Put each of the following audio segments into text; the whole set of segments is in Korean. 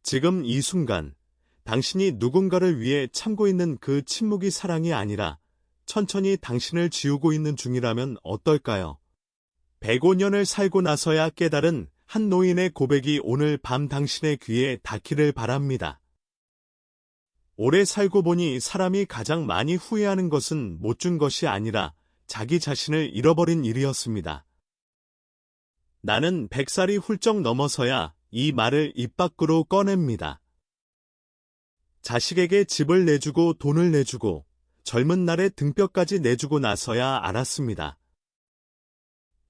지금 이 순간, 당신이 누군가를 위해 참고 있는 그 침묵이 사랑이 아니라 천천히 당신을 지우고 있는 중이라면 어떨까요? 105년을 살고 나서야 깨달은 한 노인의 고백이 오늘 밤 당신의 귀에 닿기를 바랍니다. 오래 살고 보니 사람이 가장 많이 후회하는 것은 못 준 것이 아니라 자기 자신을 잃어버린 일이었습니다. 나는 100살이 훌쩍 넘어서야 이 말을 입 밖으로 꺼냅니다. 자식에게 집을 내주고 돈을 내주고 젊은 날에 등뼈까지 내주고 나서야 알았습니다.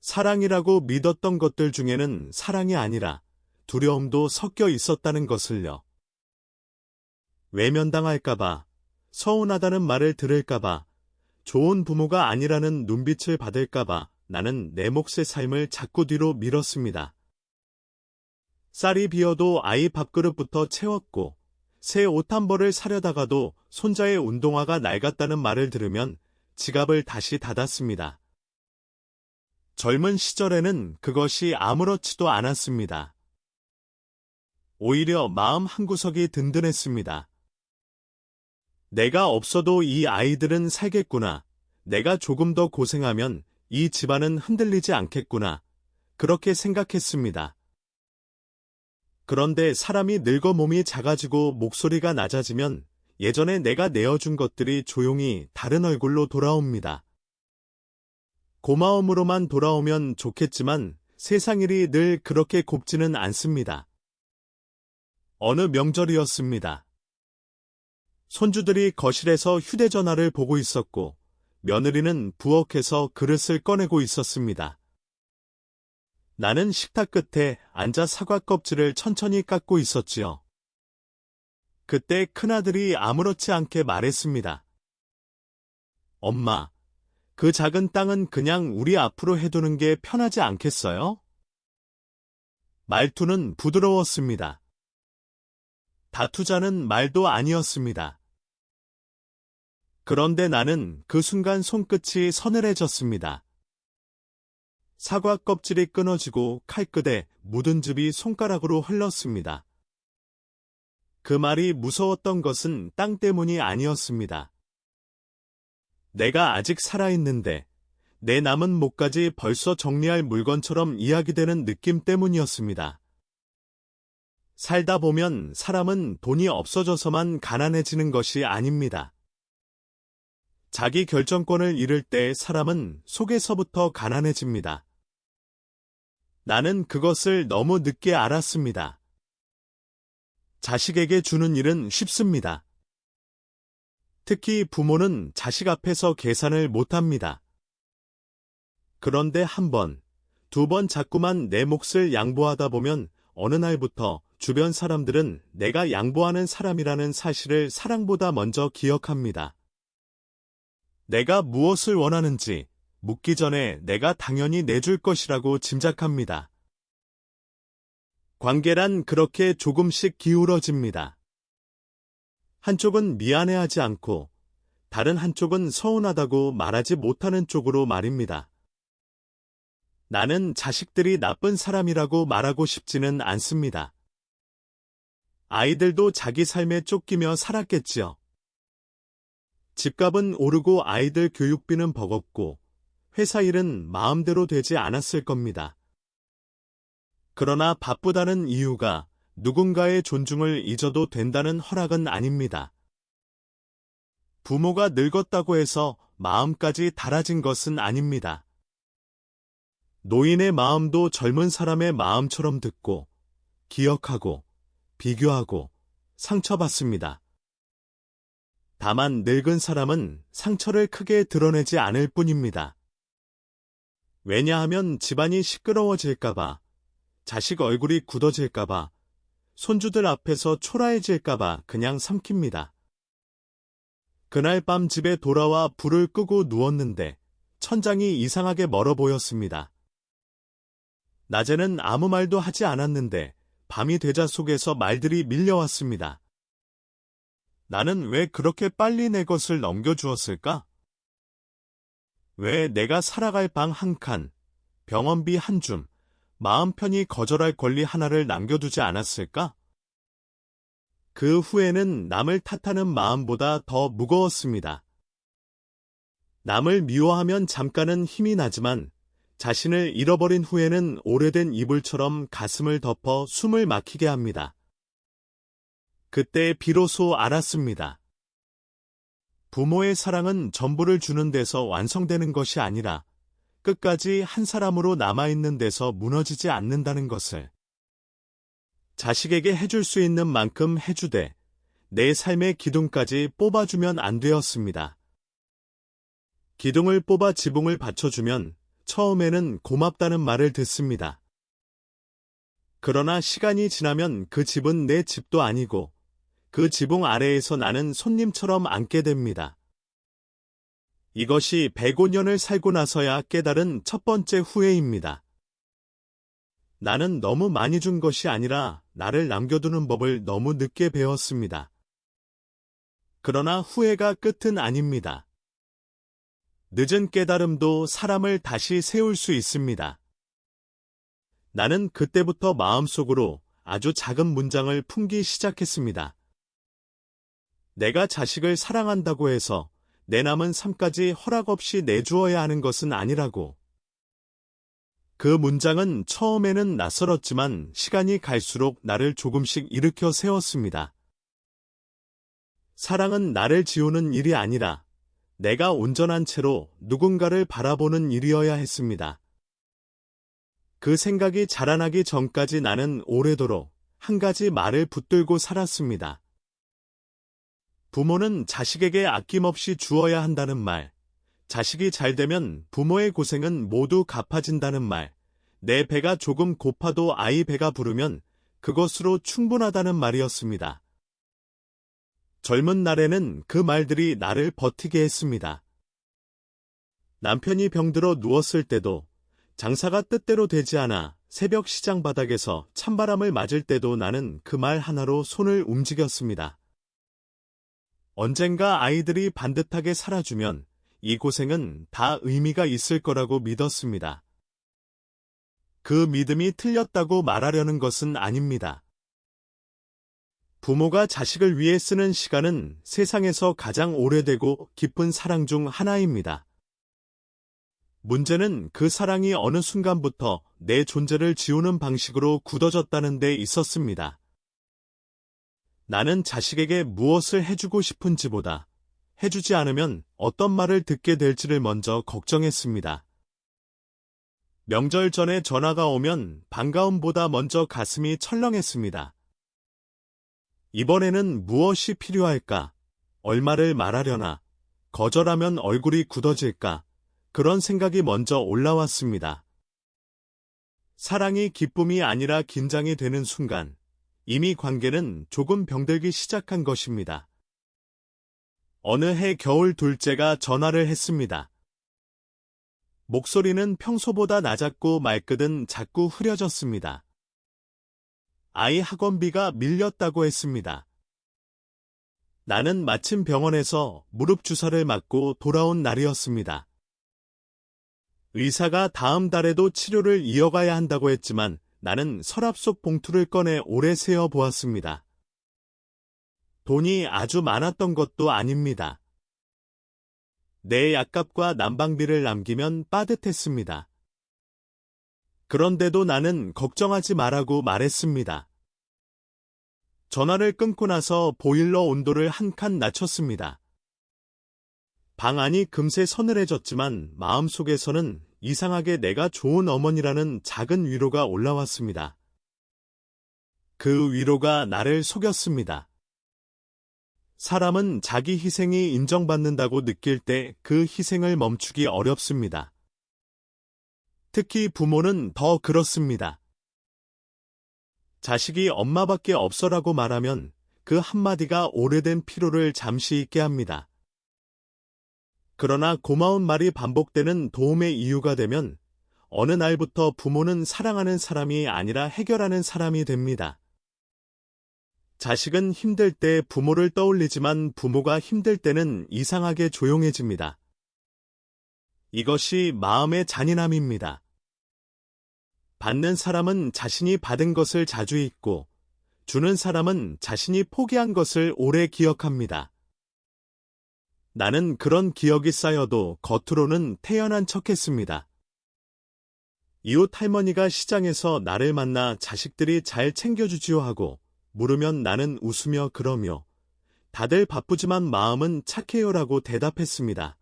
사랑이라고 믿었던 것들 중에는 사랑이 아니라 두려움도 섞여 있었다는 것을요. 외면당할까봐, 서운하다는 말을 들을까봐, 좋은 부모가 아니라는 눈빛을 받을까봐 나는 내 몫의 삶을 자꾸 뒤로 밀었습니다. 쌀이 비어도 아이 밥그릇부터 채웠고, 새 옷 한 벌을 사려다가도 손자의 운동화가 낡았다는 말을 들으면 지갑을 다시 닫았습니다. 젊은 시절에는 그것이 아무렇지도 않았습니다. 오히려 마음 한구석이 든든했습니다. 내가 없어도 이 아이들은 살겠구나. 내가 조금 더 고생하면 이 집안은 흔들리지 않겠구나. 그렇게 생각했습니다. 그런데 사람이 늙어 몸이 작아지고 목소리가 낮아지면 예전에 내가 내어준 것들이 조용히 다른 얼굴로 돌아옵니다. 고마움으로만 돌아오면 좋겠지만 세상 일이 늘 그렇게 곱지는 않습니다. 어느 명절이었습니다. 손주들이 거실에서 휴대전화를 보고 있었고 며느리는 부엌에서 그릇을 꺼내고 있었습니다. 나는 식탁 끝에 앉아 사과 껍질을 천천히 깎고 있었지요. 그때 큰아들이 아무렇지 않게 말했습니다. 엄마, 그 작은 땅은 그냥 우리 앞으로 해두는 게 편하지 않겠어요? 말투는 부드러웠습니다. 다투자는 말도 아니었습니다. 그런데 나는 그 순간 손끝이 서늘해졌습니다. 사과 껍질이 끊어지고 칼끝에 묻은 즙이 손가락으로 흘렀습니다. 그 말이 무서웠던 것은 땅 때문이 아니었습니다. 내가 아직 살아있는데 내 남은 목까지 벌써 정리할 물건처럼 이야기되는 느낌 때문이었습니다. 살다 보면 사람은 돈이 없어져서만 가난해지는 것이 아닙니다. 자기 결정권을 잃을 때 사람은 속에서부터 가난해집니다. 나는 그것을 너무 늦게 알았습니다. 자식에게 주는 일은 쉽습니다. 특히 부모는 자식 앞에서 계산을 못합니다. 그런데 한 번, 두 번 자꾸만 내 몫을 양보하다 보면 어느 날부터 주변 사람들은 내가 양보하는 사람이라는 사실을 사랑보다 먼저 기억합니다. 내가 무엇을 원하는지 묻기 전에 내가 당연히 내줄 것이라고 짐작합니다. 관계란 그렇게 조금씩 기울어집니다. 한쪽은 미안해하지 않고 다른 한쪽은 서운하다고 말하지 못하는 쪽으로 말입니다. 나는 자식들이 나쁜 사람이라고 말하고 싶지는 않습니다. 아이들도 자기 삶에 쫓기며 살았겠지요. 집값은 오르고 아이들 교육비는 버겁고 회사 일은 마음대로 되지 않았을 겁니다. 그러나 바쁘다는 이유가 누군가의 존중을 잊어도 된다는 허락은 아닙니다. 부모가 늙었다고 해서 마음까지 닳아진 것은 아닙니다. 노인의 마음도 젊은 사람의 마음처럼 듣고, 기억하고, 비교하고, 상처받습니다. 다만 늙은 사람은 상처를 크게 드러내지 않을 뿐입니다. 왜냐하면 집안이 시끄러워질까봐, 자식 얼굴이 굳어질까봐, 손주들 앞에서 초라해질까봐 그냥 삼킵니다. 그날 밤 집에 돌아와 불을 끄고 누웠는데 천장이 이상하게 멀어 보였습니다. 낮에는 아무 말도 하지 않았는데 밤이 되자 속에서 말들이 밀려왔습니다. 나는 왜 그렇게 빨리 내 것을 넘겨주었을까? 왜 내가 살아갈 방 한 칸, 병원비 한 줌, 마음 편히 거절할 권리 하나를 남겨두지 않았을까? 그 후회는 남을 탓하는 마음보다 더 무거웠습니다. 남을 미워하면 잠깐은 힘이 나지만 자신을 잃어버린 후회는 오래된 이불처럼 가슴을 덮어 숨을 막히게 합니다. 그때 비로소 알았습니다. 부모의 사랑은 전부를 주는 데서 완성되는 것이 아니라 끝까지 한 사람으로 남아있는 데서 무너지지 않는다는 것을. 자식에게 해줄 수 있는 만큼 해주되 내 삶의 기둥까지 뽑아주면 안 되었습니다. 기둥을 뽑아 지붕을 받쳐주면 처음에는 고맙다는 말을 듣습니다. 그러나 시간이 지나면 그 집은 내 집도 아니고 그 지붕 아래에서 나는 손님처럼 앉게 됩니다. 이것이 105년을 살고 나서야 깨달은 첫 번째 후회입니다. 나는 너무 많이 준 것이 아니라 나를 남겨두는 법을 너무 늦게 배웠습니다. 그러나 후회가 끝은 아닙니다. 늦은 깨달음도 사람을 다시 세울 수 있습니다. 나는 그때부터 마음속으로 아주 작은 문장을 품기 시작했습니다. 내가 자식을 사랑한다고 해서 내 남은 삶까지 허락 없이 내주어야 하는 것은 아니라고. 그 문장은 처음에는 낯설었지만 시간이 갈수록 나를 조금씩 일으켜 세웠습니다. 사랑은 나를 지우는 일이 아니라 내가 온전한 채로 누군가를 바라보는 일이어야 했습니다. 그 생각이 자라나기 전까지 나는 오래도록 한 가지 말을 붙들고 살았습니다. 부모는 자식에게 아낌없이 주어야 한다는 말, 자식이 잘 되면 부모의 고생은 모두 갚아진다는 말, 내 배가 조금 고파도 아이 배가 부르면 그것으로 충분하다는 말이었습니다. 젊은 날에는 그 말들이 나를 버티게 했습니다. 남편이 병들어 누웠을 때도, 장사가 뜻대로 되지 않아 새벽 시장 바닥에서 찬바람을 맞을 때도 나는 그 말 하나로 손을 움직였습니다. 언젠가 아이들이 반듯하게 살아주면 이 고생은 다 의미가 있을 거라고 믿었습니다. 그 믿음이 틀렸다고 말하려는 것은 아닙니다. 부모가 자식을 위해 쓰는 시간은 세상에서 가장 오래되고 깊은 사랑 중 하나입니다. 문제는 그 사랑이 어느 순간부터 내 존재를 지우는 방식으로 굳어졌다는 데 있었습니다. 나는 자식에게 무엇을 해주고 싶은지보다 해주지 않으면 어떤 말을 듣게 될지를 먼저 걱정했습니다. 명절 전에 전화가 오면 반가움보다 먼저 가슴이 철렁했습니다. 이번에는 무엇이 필요할까? 얼마를 말하려나? 거절하면 얼굴이 굳어질까? 그런 생각이 먼저 올라왔습니다. 사랑이 기쁨이 아니라 긴장이 되는 순간, 이미 관계는 조금 병들기 시작한 것입니다. 어느 해 겨울 둘째가 전화를 했습니다. 목소리는 평소보다 낮았고 말끝은 자꾸 흐려졌습니다. 아이 학원비가 밀렸다고 했습니다. 나는 마침 병원에서 무릎 주사를 맞고 돌아온 날이었습니다. 의사가 다음 달에도 치료를 이어가야 한다고 했지만 나는 서랍 속 봉투를 꺼내 오래 세어 보았습니다. 돈이 아주 많았던 것도 아닙니다. 내 약값과 난방비를 남기면 빠듯했습니다. 그런데도 나는 걱정하지 말라고 말했습니다. 전화를 끊고 나서 보일러 온도를 한 칸 낮췄습니다. 방 안이 금세 서늘해졌지만 마음속에서는 이상하게 내가 좋은 어머니라는 작은 위로가 올라왔습니다. 그 위로가 나를 속였습니다. 사람은 자기 희생이 인정받는다고 느낄 때 그 희생을 멈추기 어렵습니다. 특히 부모는 더 그렇습니다. 자식이 엄마밖에 없어라고 말하면 그 한마디가 오래된 피로를 잠시 잊게 합니다. 그러나 고마운 말이 반복되는 도움의 이유가 되면 어느 날부터 부모는 사랑하는 사람이 아니라 해결하는 사람이 됩니다. 자식은 힘들 때 부모를 떠올리지만 부모가 힘들 때는 이상하게 조용해집니다. 이것이 마음의 잔인함입니다. 받는 사람은 자신이 받은 것을 자주 잊고 주는 사람은 자신이 포기한 것을 오래 기억합니다. 나는 그런 기억이 쌓여도 겉으로는 태연한 척했습니다. 이웃 할머니가 시장에서 나를 만나 자식들이 잘 챙겨주지요 하고 물으면 나는 웃으며 그러며 다들 바쁘지만 마음은 착해요라고 대답했습니다.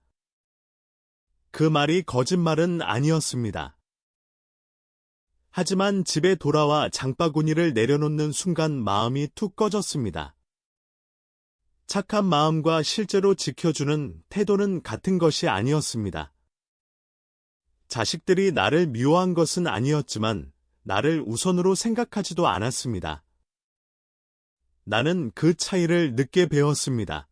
그 말이 거짓말은 아니었습니다. 하지만 집에 돌아와 장바구니를 내려놓는 순간 마음이 툭 꺼졌습니다. 착한 마음과 실제로 지켜주는 태도는 같은 것이 아니었습니다. 자식들이 나를 미워한 것은 아니었지만 나를 우선으로 생각하지도 않았습니다. 나는 그 차이를 늦게 배웠습니다.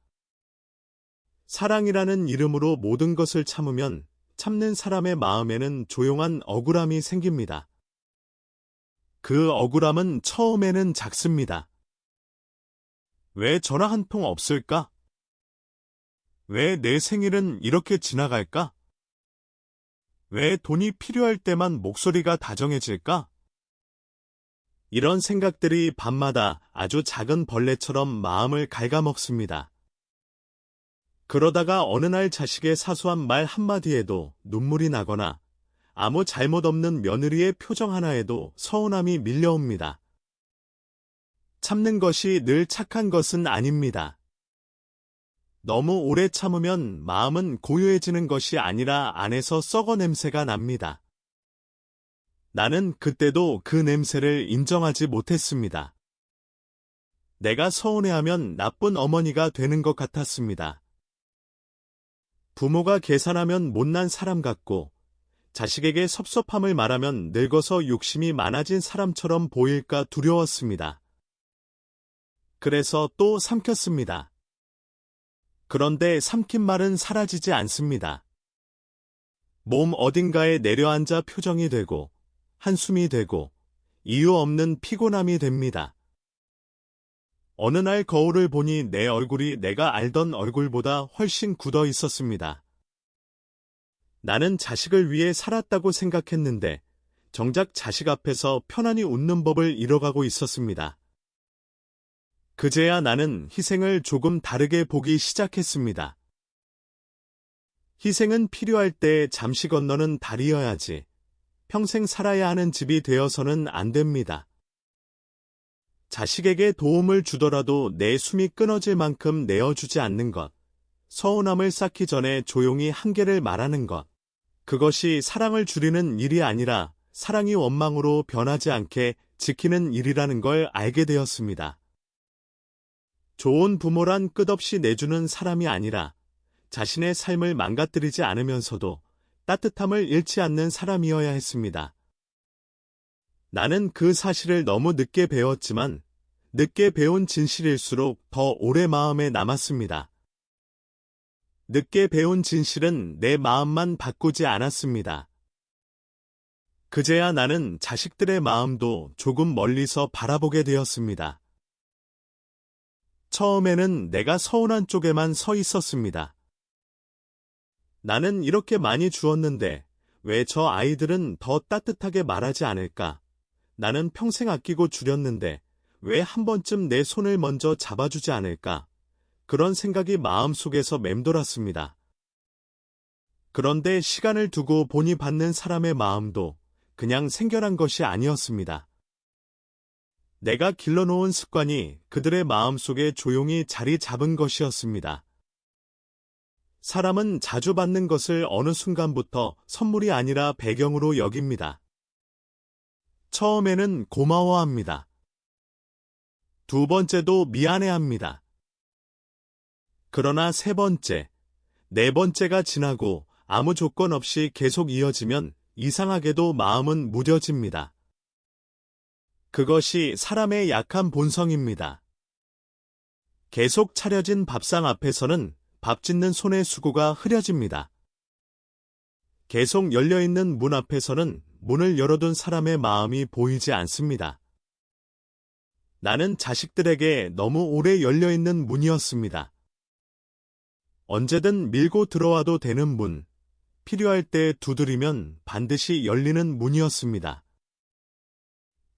사랑이라는 이름으로 모든 것을 참으면 참는 사람의 마음에는 조용한 억울함이 생깁니다. 그 억울함은 처음에는 작습니다. 왜 전화 한 통 없을까? 왜 내 생일은 이렇게 지나갈까? 왜 돈이 필요할 때만 목소리가 다정해질까? 이런 생각들이 밤마다 아주 작은 벌레처럼 마음을 갉아먹습니다. 그러다가 어느 날 자식의 사소한 말 한마디에도 눈물이 나거나 아무 잘못 없는 며느리의 표정 하나에도 서운함이 밀려옵니다. 참는 것이 늘 착한 것은 아닙니다. 너무 오래 참으면 마음은 고요해지는 것이 아니라 안에서 썩어 냄새가 납니다. 나는 그때도 그 냄새를 인정하지 못했습니다. 내가 서운해하면 나쁜 어머니가 되는 것 같았습니다. 부모가 계산하면 못난 사람 같고 자식에게 섭섭함을 말하면 늙어서 욕심이 많아진 사람처럼 보일까 두려웠습니다. 그래서 또 삼켰습니다. 그런데 삼킨 말은 사라지지 않습니다. 몸 어딘가에 내려앉아 표정이 되고 한숨이 되고 이유 없는 피곤함이 됩니다. 어느 날 거울을 보니 내 얼굴이 내가 알던 얼굴보다 훨씬 굳어 있었습니다. 나는 자식을 위해 살았다고 생각했는데 정작 자식 앞에서 편안히 웃는 법을 잃어가고 있었습니다. 그제야 나는 희생을 조금 다르게 보기 시작했습니다. 희생은 필요할 때 잠시 건너는 다리여야지 평생 살아야 하는 집이 되어서는 안 됩니다. 자식에게 도움을 주더라도 내 숨이 끊어질 만큼 내어주지 않는 것, 서운함을 쌓기 전에 조용히 한계를 말하는 것, 그것이 사랑을 줄이는 일이 아니라 사랑이 원망으로 변하지 않게 지키는 일이라는 걸 알게 되었습니다. 좋은 부모란 끝없이 내주는 사람이 아니라 자신의 삶을 망가뜨리지 않으면서도 따뜻함을 잃지 않는 사람이어야 했습니다. 나는 그 사실을 너무 늦게 배웠지만 늦게 배운 진실일수록 더 오래 마음에 남았습니다. 늦게 배운 진실은 내 마음만 바꾸지 않았습니다. 그제야 나는 자식들의 마음도 조금 멀리서 바라보게 되었습니다. 처음에는 내가 서운한 쪽에만 서 있었습니다. 나는 이렇게 많이 주었는데 왜 저 아이들은 더 따뜻하게 말하지 않을까? 나는 평생 아끼고 줄였는데 왜 한 번쯤 내 손을 먼저 잡아주지 않을까? 그런 생각이 마음속에서 맴돌았습니다. 그런데 시간을 두고 보니 받는 사람의 마음도 그냥 생겨난 것이 아니었습니다. 내가 길러놓은 습관이 그들의 마음속에 조용히 자리 잡은 것이었습니다. 사람은 자주 받는 것을 어느 순간부터 선물이 아니라 배경으로 여깁니다. 처음에는 고마워합니다. 두 번째도 미안해합니다. 그러나 세 번째, 네 번째가 지나고 아무 조건 없이 계속 이어지면 이상하게도 마음은 무뎌집니다. 그것이 사람의 약한 본성입니다. 계속 차려진 밥상 앞에서는 밥 짓는 손의 수고가 흐려집니다. 계속 열려있는 문 앞에서는 문을 열어둔 사람의 마음이 보이지 않습니다. 나는 자식들에게 너무 오래 열려있는 문이었습니다. 언제든 밀고 들어와도 되는 문, 필요할 때 두드리면 반드시 열리는 문이었습니다.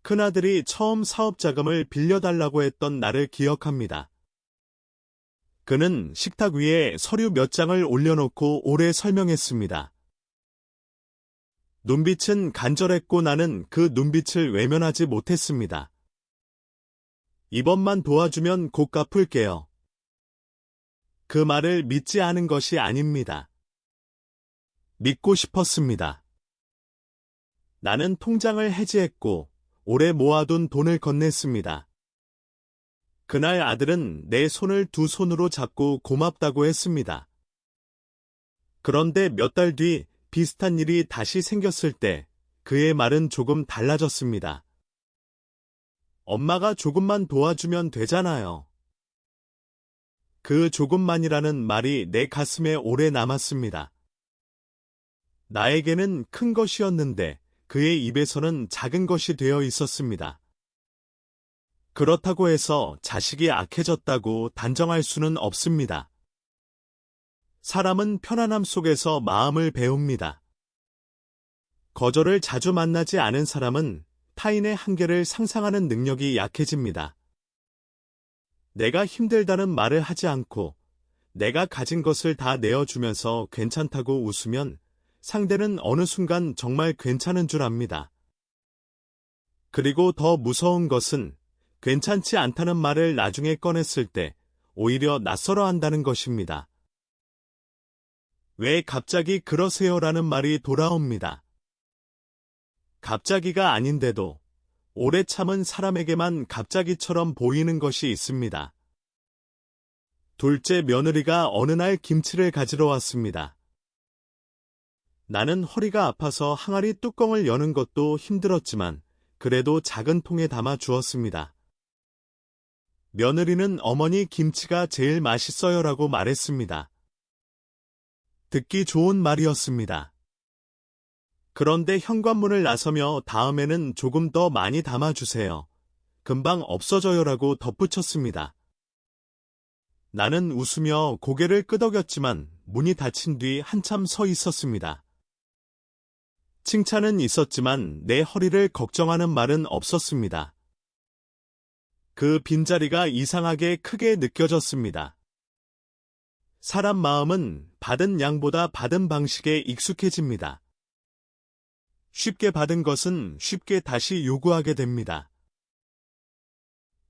큰아들이 처음 사업 자금을 빌려달라고 했던 날을 기억합니다. 그는 식탁 위에 서류 몇 장을 올려놓고 오래 설명했습니다. 눈빛은 간절했고 나는 그 눈빛을 외면하지 못했습니다. 이번만 도와주면 곧 갚을게요. 그 말을 믿지 않은 것이 아닙니다. 믿고 싶었습니다. 나는 통장을 해지했고 오래 모아둔 돈을 건넸습니다. 그날 아들은 내 손을 두 손으로 잡고 고맙다고 했습니다. 그런데 몇 달 뒤 비슷한 일이 다시 생겼을 때 그의 말은 조금 달라졌습니다. 엄마가 조금만 도와주면 되잖아요. 그 조금만이라는 말이 내 가슴에 오래 남았습니다. 나에게는 큰 것이었는데 그의 입에서는 작은 것이 되어 있었습니다. 그렇다고 해서 자식이 악해졌다고 단정할 수는 없습니다. 사람은 편안함 속에서 마음을 배웁니다. 거절을 자주 만나지 않은 사람은 타인의 한계를 상상하는 능력이 약해집니다. 내가 힘들다는 말을 하지 않고 내가 가진 것을 다 내어주면서 괜찮다고 웃으면 상대는 어느 순간 정말 괜찮은 줄 압니다. 그리고 더 무서운 것은 괜찮지 않다는 말을 나중에 꺼냈을 때 오히려 낯설어 한다는 것입니다. 왜 갑자기 그러세요라는 말이 돌아옵니다. 갑자기가 아닌데도 오래 참은 사람에게만 갑자기처럼 보이는 것이 있습니다. 둘째 며느리가 어느 날 김치를 가지러 왔습니다. 나는 허리가 아파서 항아리 뚜껑을 여는 것도 힘들었지만 그래도 작은 통에 담아 주었습니다. 며느리는 어머니 김치가 제일 맛있어요라고 말했습니다. 듣기 좋은 말이었습니다. 그런데 현관문을 나서며 다음에는 조금 더 많이 담아주세요. 금방 없어져요라고 덧붙였습니다. 나는 웃으며 고개를 끄덕였지만 문이 닫힌 뒤 한참 서 있었습니다. 칭찬은 있었지만 내 허리를 걱정하는 말은 없었습니다. 그 빈자리가 이상하게 크게 느껴졌습니다. 사람 마음은 받은 양보다 받은 방식에 익숙해집니다. 쉽게 받은 것은 쉽게 다시 요구하게 됩니다.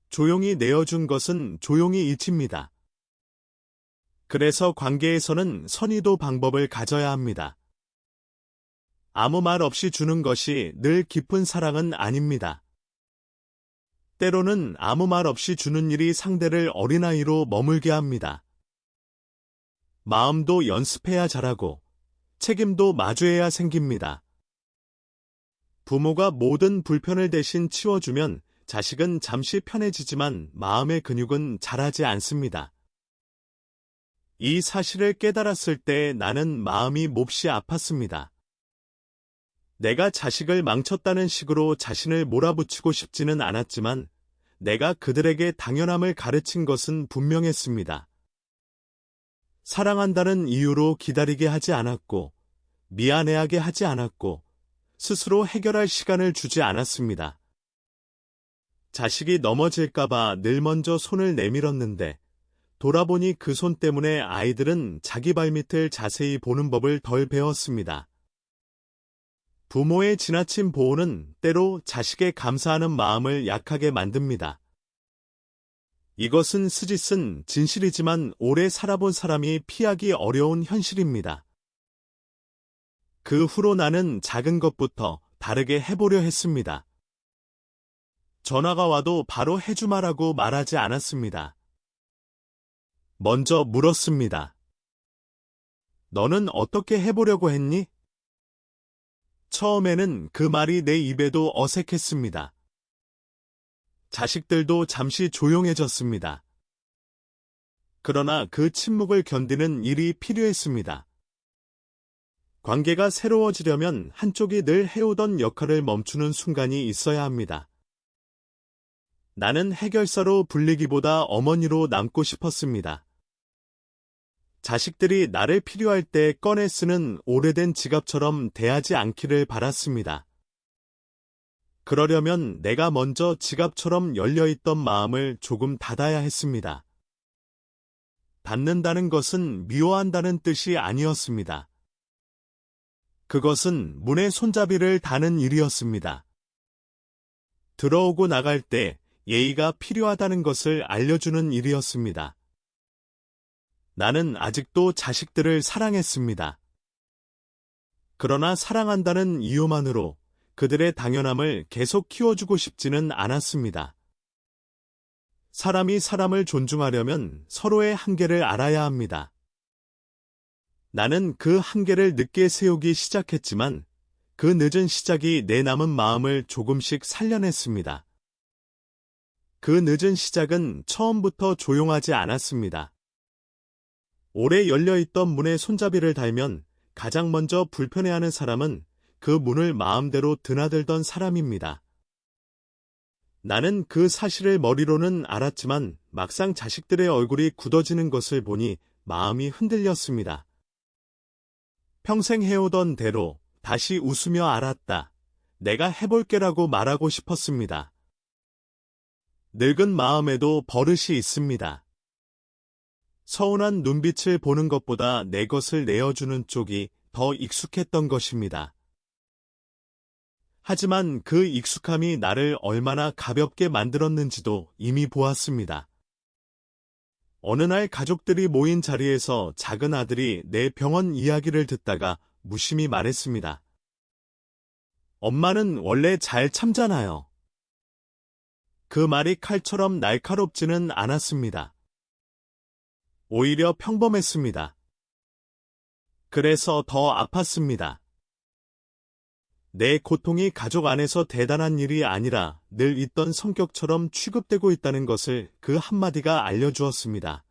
조용히 내어준 것은 조용히 잊힙니다. 그래서 관계에서는 선의도 방법을 가져야 합니다. 아무 말 없이 주는 것이 늘 깊은 사랑은 아닙니다. 때로는 아무 말 없이 주는 일이 상대를 어린아이로 머물게 합니다. 마음도 연습해야 자라고 책임도 마주해야 생깁니다. 부모가 모든 불편을 대신 치워주면 자식은 잠시 편해지지만 마음의 근육은 자라지 않습니다. 이 사실을 깨달았을 때 나는 마음이 몹시 아팠습니다. 내가 자식을 망쳤다는 식으로 자신을 몰아붙이고 싶지는 않았지만 내가 그들에게 당연함을 가르친 것은 분명했습니다. 사랑한다는 이유로 기다리게 하지 않았고 미안해하게 하지 않았고 스스로 해결할 시간을 주지 않았습니다. 자식이 넘어질까봐 늘 먼저 손을 내밀었는데 돌아보니 그 손 때문에 아이들은 자기 발밑을 자세히 보는 법을 덜 배웠습니다. 부모의 지나친 보호는 때로 자식의 감사하는 마음을 약하게 만듭니다. 이것은 쓰짓은 진실이지만 오래 살아본 사람이 피하기 어려운 현실입니다. 그 후로 나는 작은 것부터 다르게 해보려 했습니다. 전화가 와도 바로 해주마라고 말하지 않았습니다. 먼저 물었습니다. 너는 어떻게 해보려고 했니? 처음에는 그 말이 내 입에도 어색했습니다. 자식들도 잠시 조용해졌습니다. 그러나 그 침묵을 견디는 일이 필요했습니다. 관계가 새로워지려면 한쪽이 늘 해오던 역할을 멈추는 순간이 있어야 합니다. 나는 해결사로 불리기보다 어머니로 남고 싶었습니다. 자식들이 나를 필요할 때 꺼내 쓰는 오래된 지갑처럼 대하지 않기를 바랐습니다. 그러려면 내가 먼저 지갑처럼 열려있던 마음을 조금 닫아야 했습니다. 닫는다는 것은 미워한다는 뜻이 아니었습니다. 그것은 문의 손잡이를 다는 일이었습니다. 들어오고 나갈 때 예의가 필요하다는 것을 알려주는 일이었습니다. 나는 아직도 자식들을 사랑했습니다. 그러나 사랑한다는 이유만으로 그들의 당연함을 계속 키워주고 싶지는 않았습니다. 사람이 사람을 존중하려면 서로의 한계를 알아야 합니다. 나는 그 한계를 늦게 세우기 시작했지만 그 늦은 시작이 내 남은 마음을 조금씩 살려냈습니다. 그 늦은 시작은 처음부터 조용하지 않았습니다. 오래 열려있던 문에 손잡이를 달면 가장 먼저 불편해하는 사람은 그 문을 마음대로 드나들던 사람입니다. 나는 그 사실을 머리로는 알았지만 막상 자식들의 얼굴이 굳어지는 것을 보니 마음이 흔들렸습니다. 평생 해오던 대로 다시 웃으며 알았다. 내가 해볼게라고 말하고 싶었습니다. 늙은 마음에도 버릇이 있습니다. 서운한 눈빛을 보는 것보다 내 것을 내어주는 쪽이 더 익숙했던 것입니다. 하지만 그 익숙함이 나를 얼마나 가볍게 만들었는지도 이미 보았습니다. 어느 날 가족들이 모인 자리에서 작은 아들이 내 병원 이야기를 듣다가 무심히 말했습니다. 엄마는 원래 잘 참잖아요. 그 말이 칼처럼 날카롭지는 않았습니다. 오히려 평범했습니다. 그래서 더 아팠습니다. 내 고통이 가족 안에서 대단한 일이 아니라 늘 있던 성격처럼 취급되고 있다는 것을 그 한마디가 알려주었습니다.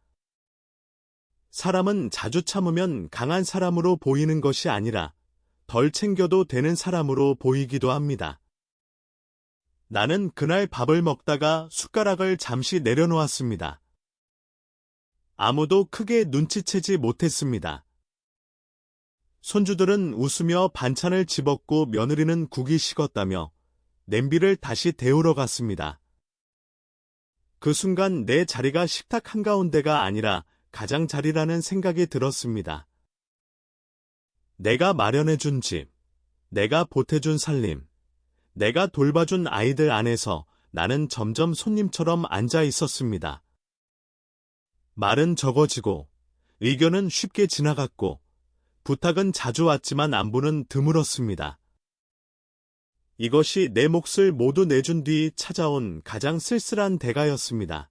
사람은 자주 참으면 강한 사람으로 보이는 것이 아니라 덜 챙겨도 되는 사람으로 보이기도 합니다. 나는 그날 밥을 먹다가 숟가락을 잠시 내려놓았습니다. 아무도 크게 눈치채지 못했습니다. 손주들은 웃으며 반찬을 집었고 며느리는 국이 식었다며 냄비를 다시 데우러 갔습니다. 그 순간 내 자리가 식탁 한가운데가 아니라 가장자리라는 생각이 들었습니다. 내가 마련해준 집, 내가 보태준 살림, 내가 돌봐준 아이들 안에서 나는 점점 손님처럼 앉아 있었습니다. 말은 적어지고 의견은 쉽게 지나갔고 부탁은 자주 왔지만 안부는 드물었습니다. 이것이 내 몫을 모두 내준 뒤 찾아온 가장 쓸쓸한 대가였습니다.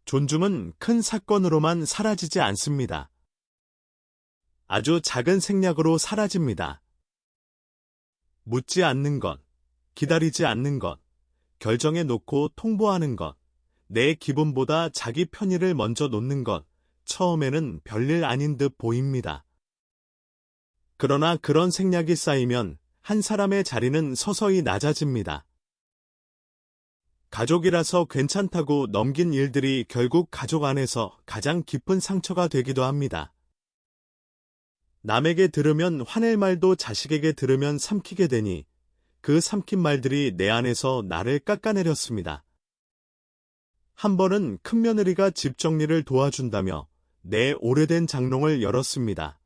존중은 큰 사건으로만 사라지지 않습니다. 아주 작은 생략으로 사라집니다. 묻지 않는 것, 기다리지 않는 것, 결정해 놓고 통보하는 것, 내 기분보다 자기 편의를 먼저 놓는 것, 처음에는 별일 아닌 듯 보입니다. 그러나 그런 생략이 쌓이면 한 사람의 자리는 서서히 낮아집니다. 가족이라서 괜찮다고 넘긴 일들이 결국 가족 안에서 가장 깊은 상처가 되기도 합니다. 남에게 들으면 화낼 말도 자식에게 들으면 삼키게 되니 그 삼킨 말들이 내 안에서 나를 깎아내렸습니다. 한 번은 큰며느리가 집 정리를 도와준다며 내 오래된 장롱을 열었습니다.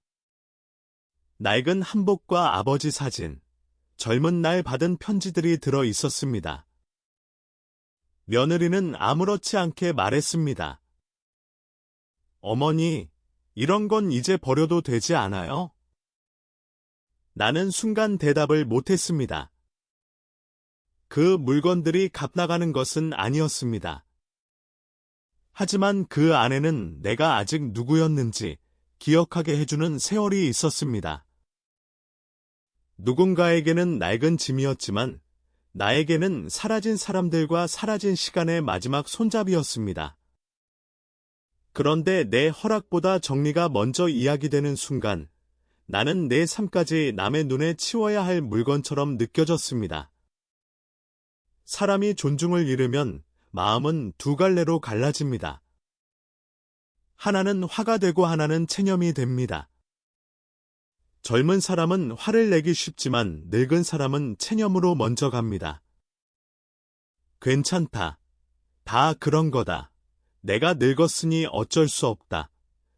낡은 한복과 아버지 사진, 젊은 날 받은 편지들이 들어 있었습니다. 며느리는 아무렇지 않게 말했습니다. 어머니, 이런 건 이제 버려도 되지 않아요? 나는 순간 대답을 못했습니다. 그 물건들이 값 나가는 것은 아니었습니다. 하지만 그 안에는 내가 아직 누구였는지 기억하게 해주는 세월이 있었습니다. 누군가에게는 낡은 짐이었지만 나에게는 사라진 사람들과 사라진 시간의 마지막 손잡이였습니다. 그런데 내 허락보다 정리가 먼저 이야기되는 순간 나는 내 삶까지 남의 눈에 치워야 할 물건처럼 느껴졌습니다. 사람이 존중을 잃으면 마음은 두 갈래로 갈라집니다. 하나는 화가 되고 하나는 체념이 됩니다. 젊은 사람은 화를 내기 쉽지만 늙은 사람은 체념으로 먼저 갑니다. 괜찮다. 다 그런 거다. 내가 늙었으니 어쩔 수 없다.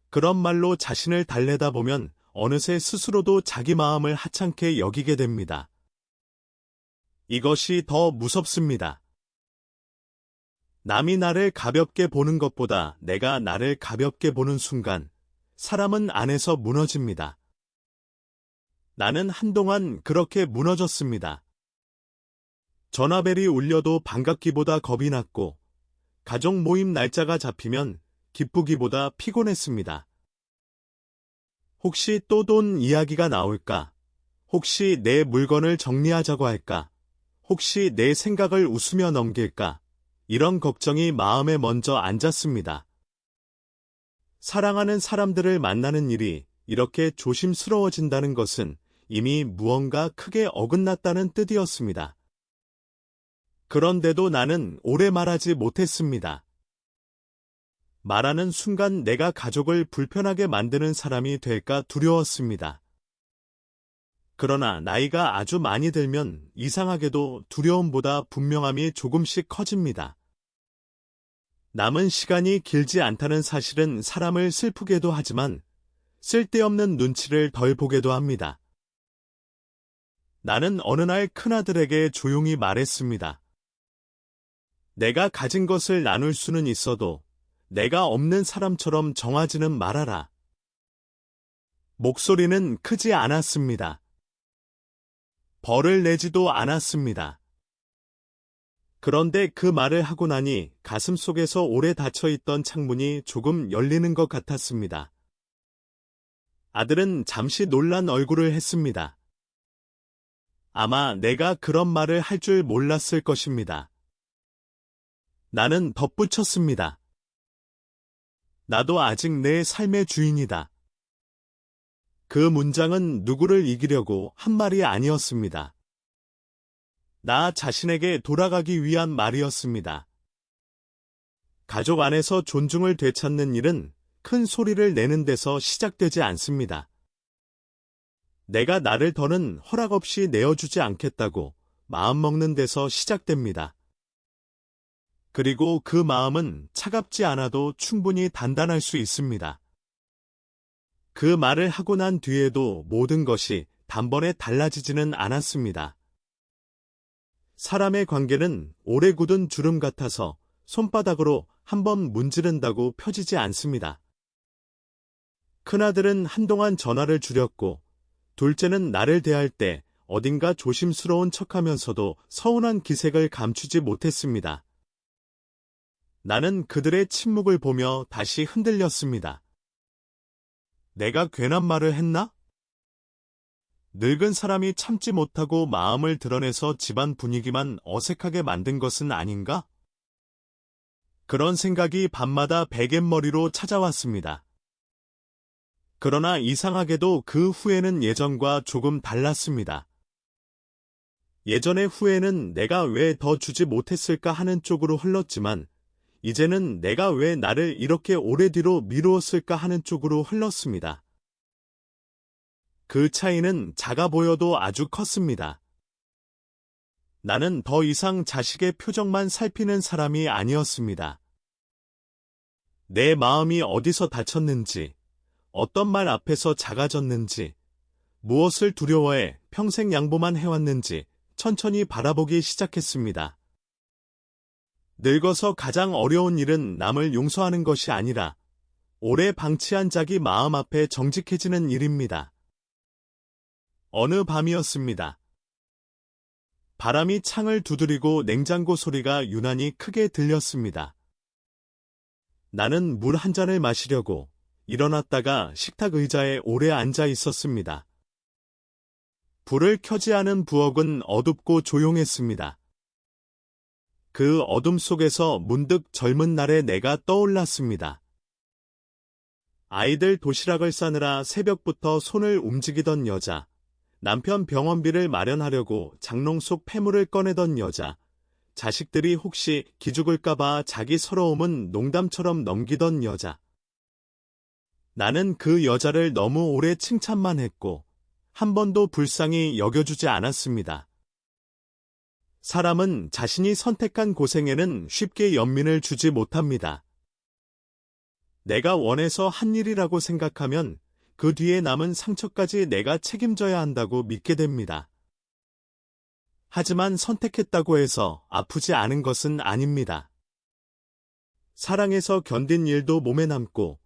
그런 말로 자신을 달래다 보면 어느새 스스로도 자기 마음을 하찮게 여기게 됩니다. 이것이 더 무섭습니다. 남이 나를 가볍게 보는 것보다 내가 나를 가볍게 보는 순간 사람은 안에서 무너집니다. 나는 한동안 그렇게 무너졌습니다. 전화벨이 울려도 반갑기보다 겁이 났고 가족 모임 날짜가 잡히면 기쁘기보다 피곤했습니다. 혹시 또 돈 이야기가 나올까? 혹시 내 물건을 정리하자고 할까? 혹시 내 생각을 웃으며 넘길까? 이런 걱정이 마음에 먼저 앉았습니다. 사랑하는 사람들을 만나는 일이 이렇게 조심스러워진다는 것은 이미 무언가 크게 어긋났다는 뜻이었습니다. 그런데도 나는 오래 말하지 못했습니다. 말하는 순간 내가 가족을 불편하게 만드는 사람이 될까 두려웠습니다. 그러나 나이가 아주 많이 들면 이상하게도 두려움보다 분명함이 조금씩 커집니다. 남은 시간이 길지 않다는 사실은 사람을 슬프게도 하지만 쓸데없는 눈치를 덜 보게도 합니다. 나는 어느 날 큰아들에게 조용히 말했습니다. 내가 가진 것을 나눌 수는 있어도 내가 없는 사람처럼 정하지는 말아라. 목소리는 크지 않았습니다. 벌을 내지도 않았습니다. 그런데 그 말을 하고 나니 가슴속에서 오래 닫혀있던 창문이 조금 열리는 것 같았습니다. 아들은 잠시 놀란 얼굴을 했습니다. 아마 내가 그런 말을 할 줄 몰랐을 것입니다. 나는 덧붙였습니다. 나도 아직 내 삶의 주인이다. 그 문장은 누구를 이기려고 한 말이 아니었습니다. 나 자신에게 돌아가기 위한 말이었습니다. 가족 안에서 존중을 되찾는 일은 큰 소리를 내는 데서 시작되지 않습니다. 내가 나를 더는 허락 없이 내어주지 않겠다고 마음먹는 데서 시작됩니다. 그리고 그 마음은 차갑지 않아도 충분히 단단할 수 있습니다. 그 말을 하고 난 뒤에도 모든 것이 단번에 달라지지는 않았습니다. 사람의 관계는 오래 굳은 주름 같아서 손바닥으로 한번 문지른다고 펴지지 않습니다. 큰아들은 한동안 전화를 줄였고 둘째는 나를 대할 때 어딘가 조심스러운 척하면서도 서운한 기색을 감추지 못했습니다. 나는 그들의 침묵을 보며 다시 흔들렸습니다. 내가 괜한 말을 했나? 늙은 사람이 참지 못하고 마음을 드러내서 집안 분위기만 어색하게 만든 것은 아닌가? 그런 생각이 밤마다 베갯머리로 찾아왔습니다. 그러나 이상하게도 그 후회는 예전과 조금 달랐습니다. 예전의 후회는 내가 왜 더 주지 못했을까 하는 쪽으로 흘렀지만 이제는 내가 왜 나를 이렇게 오래 뒤로 미루었을까 하는 쪽으로 흘렀습니다. 그 차이는 작아 보여도 아주 컸습니다. 나는 더 이상 자식의 표정만 살피는 사람이 아니었습니다. 내 마음이 어디서 다쳤는지, 어떤 말 앞에서 작아졌는지, 무엇을 두려워해 평생 양보만 해왔는지 천천히 바라보기 시작했습니다. 늙어서 가장 어려운 일은 남을 용서하는 것이 아니라 오래 방치한 자기 마음 앞에 정직해지는 일입니다. 어느 밤이었습니다. 바람이 창을 두드리고 냉장고 소리가 유난히 크게 들렸습니다. 나는 물 한 잔을 마시려고 일어났다가 식탁 의자에 오래 앉아 있었습니다. 불을 켜지 않은 부엌은 어둡고 조용했습니다. 그 어둠 속에서 문득 젊은 날의 내가 떠올랐습니다. 아이들 도시락을 싸느라 새벽부터 손을 움직이던 여자, 남편 병원비를 마련하려고 장롱 속 폐물을 꺼내던 여자, 자식들이 혹시 기죽을까봐 자기 서러움은 농담처럼 넘기던 여자. 나는 그 여자를 너무 오래 칭찬만 했고 한 번도 불쌍히 여겨주지 않았습니다. 사람은 자신이 선택한 고생에는 쉽게 연민을 주지 못합니다. 내가 원해서 한 일이라고 생각하면 그 뒤에 남은 상처까지 내가 책임져야 한다고 믿게 됩니다. 하지만 선택했다고 해서 아프지 않은 것은 아닙니다. 사랑해서 견딘 일도 몸에 남고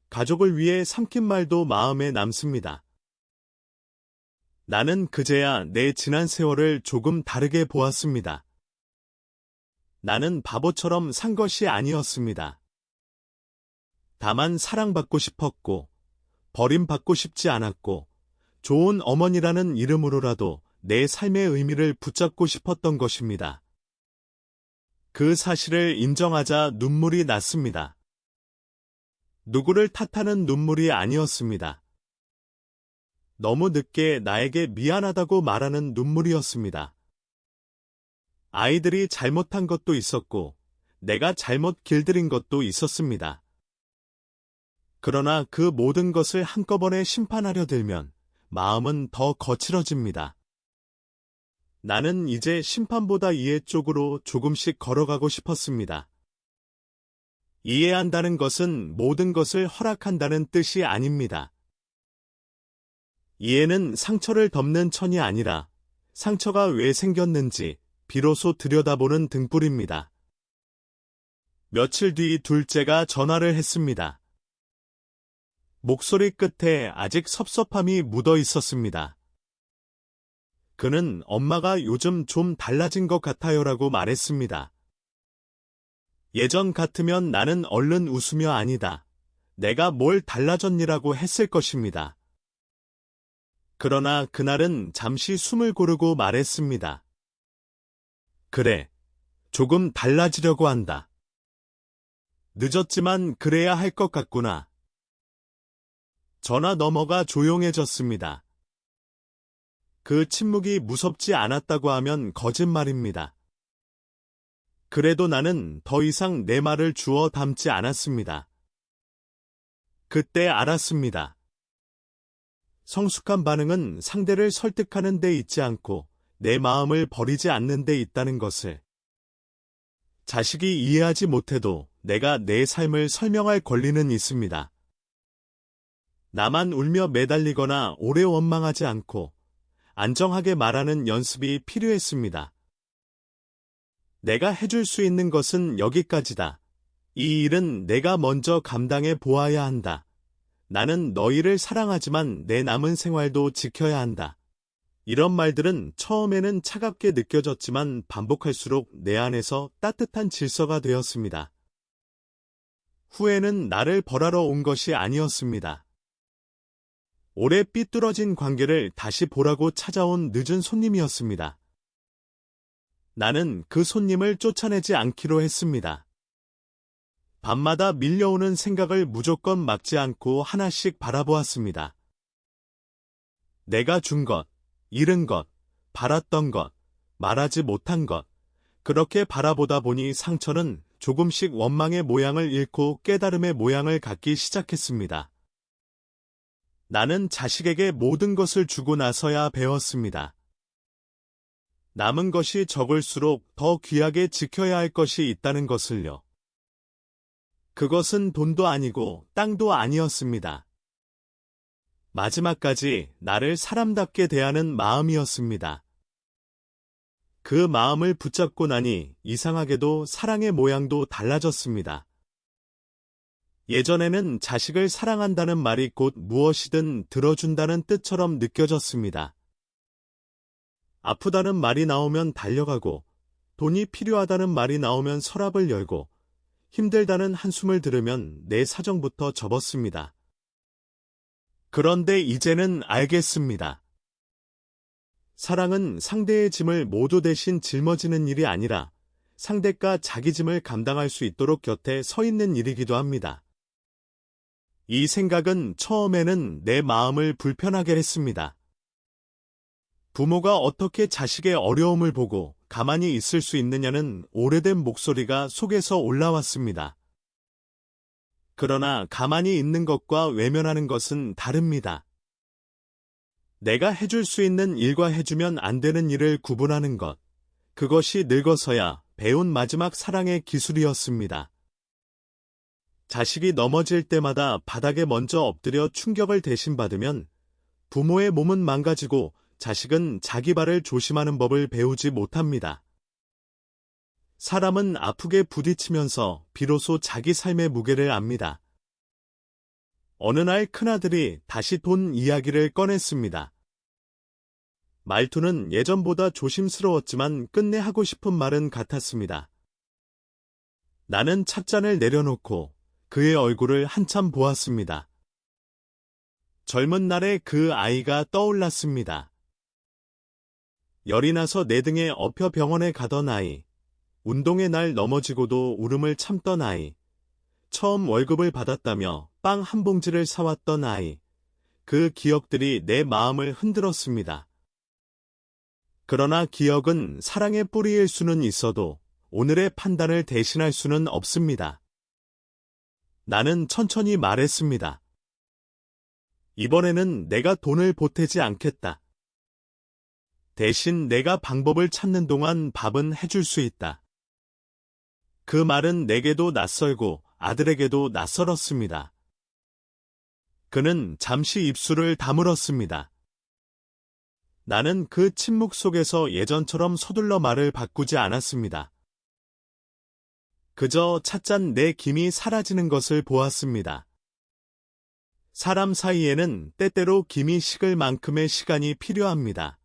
가족을 위해 삼킨 말도 마음에 남습니다. 나는 그제야 내 지난 세월을 조금 다르게 보았습니다. 나는 바보처럼 산 것이 아니었습니다. 다만 사랑받고 싶었고, 버림받고 싶지 않았고, 좋은 어머니라는 이름으로라도 내 삶의 의미를 붙잡고 싶었던 것입니다. 그 사실을 인정하자 눈물이 났습니다. 누구를 탓하는 눈물이 아니었습니다. 너무 늦게 나에게 미안하다고 말하는 눈물이었습니다. 아이들이 잘못한 것도 있었고, 내가 잘못 길들인 것도 있었습니다. 그러나 그 모든 것을 한꺼번에 심판하려 들면 마음은 더 거칠어집니다. 나는 이제 심판보다 이해 쪽으로 조금씩 걸어가고 싶었습니다. 이해한다는 것은 모든 것을 허락한다는 뜻이 아닙니다. 이해는 상처를 덮는 천이 아니라 상처가 왜 생겼는지 비로소 들여다보는 등불입니다. 며칠 뒤 둘째가 전화를 했습니다. 목소리 끝에 아직 섭섭함이 묻어 있었습니다. 그는 엄마가 요즘 좀 달라진 것 같아요라고 말했습니다. 예전 같으면 나는 얼른 웃으며 아니다. 내가 뭘 달라졌니라고 했을 것입니다. 그러나 그날은 잠시 숨을 고르고 말했습니다. 그래, 조금 달라지려고 한다. 늦었지만 그래야 할 것 같구나. 전화 너머가 조용해졌습니다. 그 침묵이 무섭지 않았다고 하면 거짓말입니다. 그래도 나는 더 이상 내 말을 주워 담지 않았습니다. 그때 알았습니다. 성숙한 반응은 상대를 설득하는 데 있지 않고 내 마음을 버리지 않는 데 있다는 것을. 자식이 이해하지 못해도 내가 내 삶을 설명할 권리는 있습니다. 나만 울며 매달리거나 오래 원망하지 않고 안정하게 말하는 연습이 필요했습니다. 내가 해줄 수 있는 것은 여기까지다. 이 일은 내가 먼저 감당해 보아야 한다. 나는 너희를 사랑하지만 내 남은 생활도 지켜야 한다. 이런 말들은 처음에는 차갑게 느껴졌지만 반복할수록 내 안에서 따뜻한 질서가 되었습니다. 후회는 나를 벌하러 온 것이 아니었습니다. 오래 삐뚤어진 관계를 다시 보라고 찾아온 늦은 손님이었습니다. 나는 그 손님을 쫓아내지 않기로 했습니다. 밤마다 밀려오는 생각을 무조건 막지 않고 하나씩 바라보았습니다. 내가 준 것, 잃은 것, 바랐던 것, 말하지 못한 것, 그렇게 바라보다 보니 상처는 조금씩 원망의 모양을 잃고 깨달음의 모양을 갖기 시작했습니다. 나는 자식에게 모든 것을 주고 나서야 배웠습니다. 남은 것이 적을수록 더 귀하게 지켜야 할 것이 있다는 것을요. 그것은 돈도 아니고 땅도 아니었습니다. 마지막까지 나를 사람답게 대하는 마음이었습니다. 그 마음을 붙잡고 나니 이상하게도 사랑의 모양도 달라졌습니다. 예전에는 자식을 사랑한다는 말이 곧 무엇이든 들어준다는 뜻처럼 느껴졌습니다. 아프다는 말이 나오면 달려가고, 돈이 필요하다는 말이 나오면 서랍을 열고, 힘들다는 한숨을 들으면 내 사정부터 접었습니다. 그런데 이제는 알겠습니다. 사랑은 상대의 짐을 모두 대신 짊어지는 일이 아니라 상대가 자기 짐을 감당할 수 있도록 곁에 서 있는 일이기도 합니다. 이 생각은 처음에는 내 마음을 불편하게 했습니다. 부모가 어떻게 자식의 어려움을 보고 가만히 있을 수 있느냐는 오래된 목소리가 속에서 올라왔습니다. 그러나 가만히 있는 것과 외면하는 것은 다릅니다. 내가 해줄 수 있는 일과 해주면 안 되는 일을 구분하는 것. 그것이 늙어서야 배운 마지막 사랑의 기술이었습니다. 자식이 넘어질 때마다 바닥에 먼저 엎드려 충격을 대신받으면 부모의 몸은 망가지고 자식은 자기 발을 조심하는 법을 배우지 못합니다. 사람은 아프게 부딪히면서 비로소 자기 삶의 무게를 압니다. 어느 날 큰아들이 다시 돈 이야기를 꺼냈습니다. 말투는 예전보다 조심스러웠지만 끝내 하고 싶은 말은 같았습니다. 나는 찻잔을 내려놓고 그의 얼굴을 한참 보았습니다. 젊은 날의 그 아이가 떠올랐습니다. 열이 나서 내 등에 엎여 병원에 가던 아이, 운동의 날 넘어지고도 울음을 참던 아이, 처음 월급을 받았다며 빵 한 봉지를 사왔던 아이, 그 기억들이 내 마음을 흔들었습니다. 그러나 기억은 사랑의 뿌리일 수는 있어도 오늘의 판단을 대신할 수는 없습니다. 나는 천천히 말했습니다. 이번에는 내가 돈을 보태지 않겠다. 대신 내가 방법을 찾는 동안 밥은 해줄 수 있다. 그 말은 내게도 낯설고 아들에게도 낯설었습니다. 그는 잠시 입술을 다물었습니다. 나는 그 침묵 속에서 예전처럼 서둘러 말을 바꾸지 않았습니다. 그저 찻잔 내 김이 사라지는 것을 보았습니다. 사람 사이에는 때때로 김이 식을 만큼의 시간이 필요합니다.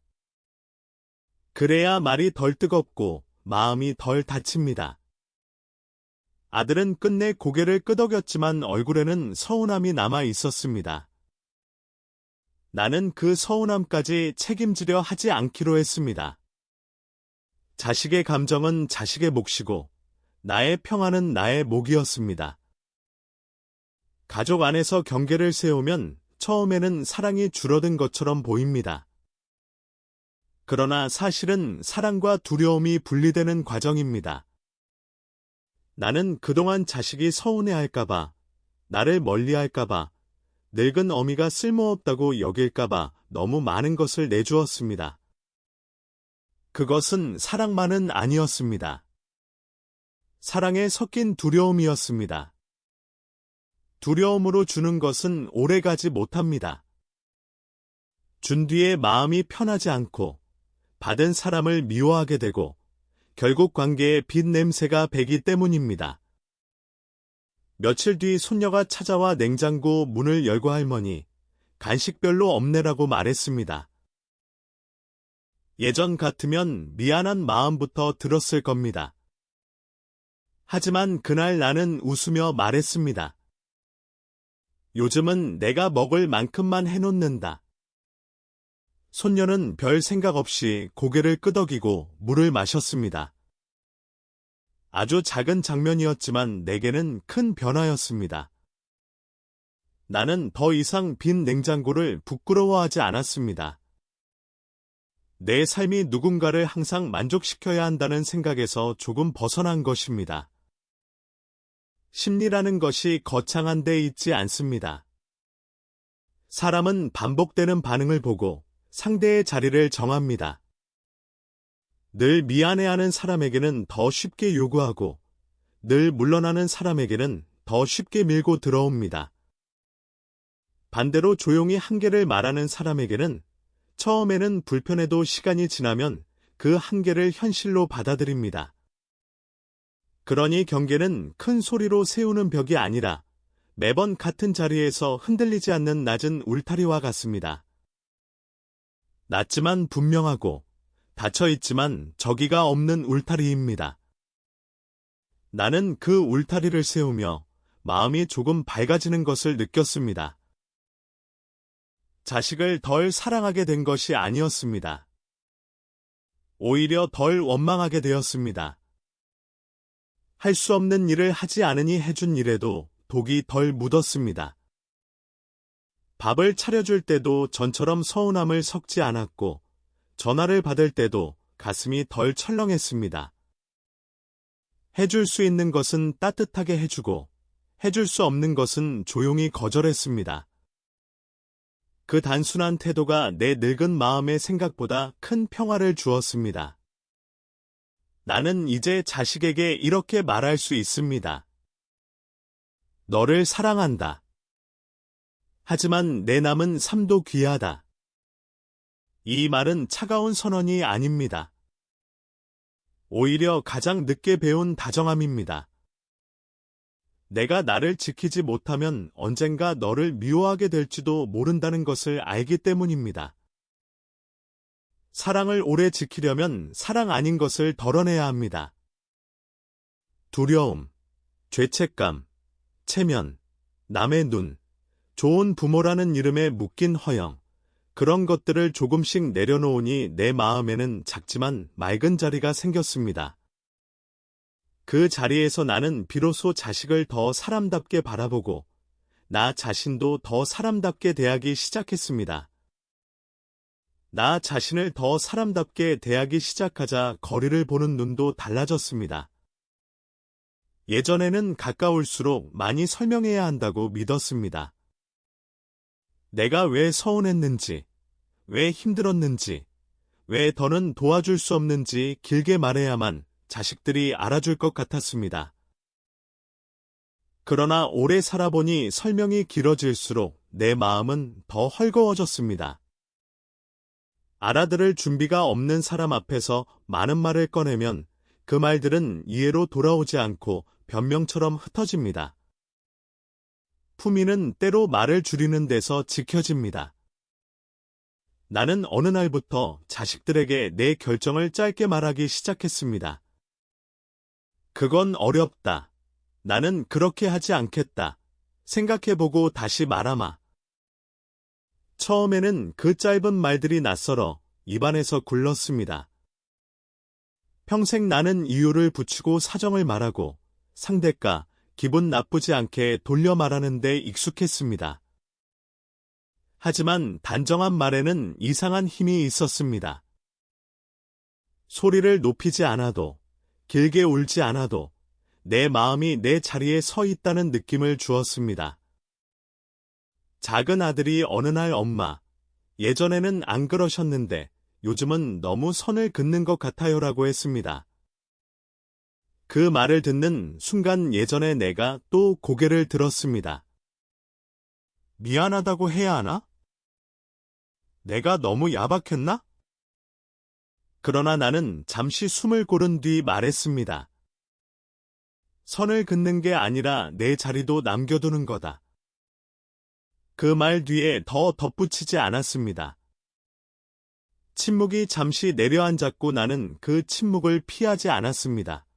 그래야 말이 덜 뜨겁고 마음이 덜 다칩니다. 아들은 끝내 고개를 끄덕였지만 얼굴에는 서운함이 남아 있었습니다. 나는 그 서운함까지 책임지려 하지 않기로 했습니다. 자식의 감정은 자식의 몫이고 나의 평안은 나의 몫이었습니다. 가족 안에서 경계를 세우면 처음에는 사랑이 줄어든 것처럼 보입니다. 그러나 사실은 사랑과 두려움이 분리되는 과정입니다. 나는 그동안 자식이 서운해할까봐, 나를 멀리할까봐, 늙은 어미가 쓸모없다고 여길까봐 너무 많은 것을 내주었습니다. 그것은 사랑만은 아니었습니다. 사랑에 섞인 두려움이었습니다. 두려움으로 주는 것은 오래가지 못합니다. 준 뒤에 마음이 편하지 않고 받은 사람을 미워하게 되고 결국 관계에 빚 냄새가 배기 때문입니다. 며칠 뒤 손녀가 찾아와 냉장고 문을 열고 할머니, 간식 별로 없네라고 말했습니다. 예전 같으면 미안한 마음부터 들었을 겁니다. 하지만 그날 나는 웃으며 말했습니다. 요즘은 내가 먹을 만큼만 해놓는다. 손녀는 별 생각 없이 고개를 끄덕이고 물을 마셨습니다. 아주 작은 장면이었지만 내게는 큰 변화였습니다. 나는 더 이상 빈 냉장고를 부끄러워하지 않았습니다. 내 삶이 누군가를 항상 만족시켜야 한다는 생각에서 조금 벗어난 것입니다. 심리라는 것이 거창한 데 있지 않습니다. 사람은 반복되는 반응을 보고 상대의 자리를 정합니다. 늘 미안해하는 사람에게는 더 쉽게 요구하고 늘 물러나는 사람에게는 더 쉽게 밀고 들어옵니다. 반대로 조용히 한계를 말하는 사람에게는 처음에는 불편해도 시간이 지나면 그 한계를 현실로 받아들입니다. 그러니 경계는 큰 소리로 세우는 벽이 아니라 매번 같은 자리에서 흔들리지 않는 낮은 울타리와 같습니다. 낮지만 분명하고 닫혀있지만 저기가 없는 울타리입니다. 나는 그 울타리를 세우며 마음이 조금 밝아지는 것을 느꼈습니다. 자식을 덜 사랑하게 된 것이 아니었습니다. 오히려 덜 원망하게 되었습니다. 할 수 없는 일을 하지 않으니 해준 일에도 독이 덜 묻었습니다. 밥을 차려줄 때도 전처럼 서운함을 섞지 않았고 전화를 받을 때도 가슴이 덜 철렁했습니다. 해줄 수 있는 것은 따뜻하게 해주고 해줄 수 없는 것은 조용히 거절했습니다. 그 단순한 태도가 내 늙은 마음의 생각보다 큰 평화를 주었습니다. 나는 이제 자식에게 이렇게 말할 수 있습니다. 너를 사랑한다. 하지만 내 남은 삶도 귀하다. 이 말은 차가운 선언이 아닙니다. 오히려 가장 늦게 배운 다정함입니다. 내가 나를 지키지 못하면 언젠가 너를 미워하게 될지도 모른다는 것을 알기 때문입니다. 사랑을 오래 지키려면 사랑 아닌 것을 덜어내야 합니다. 두려움, 죄책감, 체면, 남의 눈, 좋은 부모라는 이름에 묶인 허영, 그런 것들을 조금씩 내려놓으니 내 마음에는 작지만 맑은 자리가 생겼습니다. 그 자리에서 나는 비로소 자식을 더 사람답게 바라보고 나 자신도 더 사람답게 대하기 시작했습니다. 나 자신을 더 사람답게 대하기 시작하자 거리를 보는 눈도 달라졌습니다. 예전에는 가까울수록 많이 설명해야 한다고 믿었습니다. 내가 왜 서운했는지, 왜 힘들었는지, 왜 더는 도와줄 수 없는지 길게 말해야만 자식들이 알아줄 것 같았습니다. 그러나 오래 살아보니 설명이 길어질수록 내 마음은 더 헐거워졌습니다. 알아들을 준비가 없는 사람 앞에서 많은 말을 꺼내면 그 말들은 이해로 돌아오지 않고 변명처럼 흩어집니다. 품위는 때로 말을 줄이는 데서 지켜집니다. 나는 어느 날부터 자식들에게 내 결정을 짧게 말하기 시작했습니다. 그건 어렵다. 나는 그렇게 하지 않겠다. 생각해보고 다시 말하마. 처음에는 그 짧은 말들이 낯설어 입안에서 굴렀습니다. 평생 나는 이유를 붙이고 사정을 말하고 상대가 기분 나쁘지 않게 돌려 말하는 데 익숙했습니다. 하지만 단정한 말에는 이상한 힘이 있었습니다. 소리를 높이지 않아도, 길게 울지 않아도 내 마음이 내 자리에 서 있다는 느낌을 주었습니다. 작은 아들이 어느 날 엄마, 예전에는 안 그러셨는데 요즘은 너무 선을 긋는 것 같아요라고 했습니다. 그 말을 듣는 순간 예전에 내가 또 고개를 들었습니다. 미안하다고 해야 하나? 내가 너무 야박했나? 그러나 나는 잠시 숨을 고른 뒤 말했습니다. 선을 긋는 게 아니라 내 자리도 남겨두는 거다. 그 말 뒤에 더 덧붙이지 않았습니다. 침묵이 잠시 내려앉았고 나는 그 침묵을 피하지 않았습니다.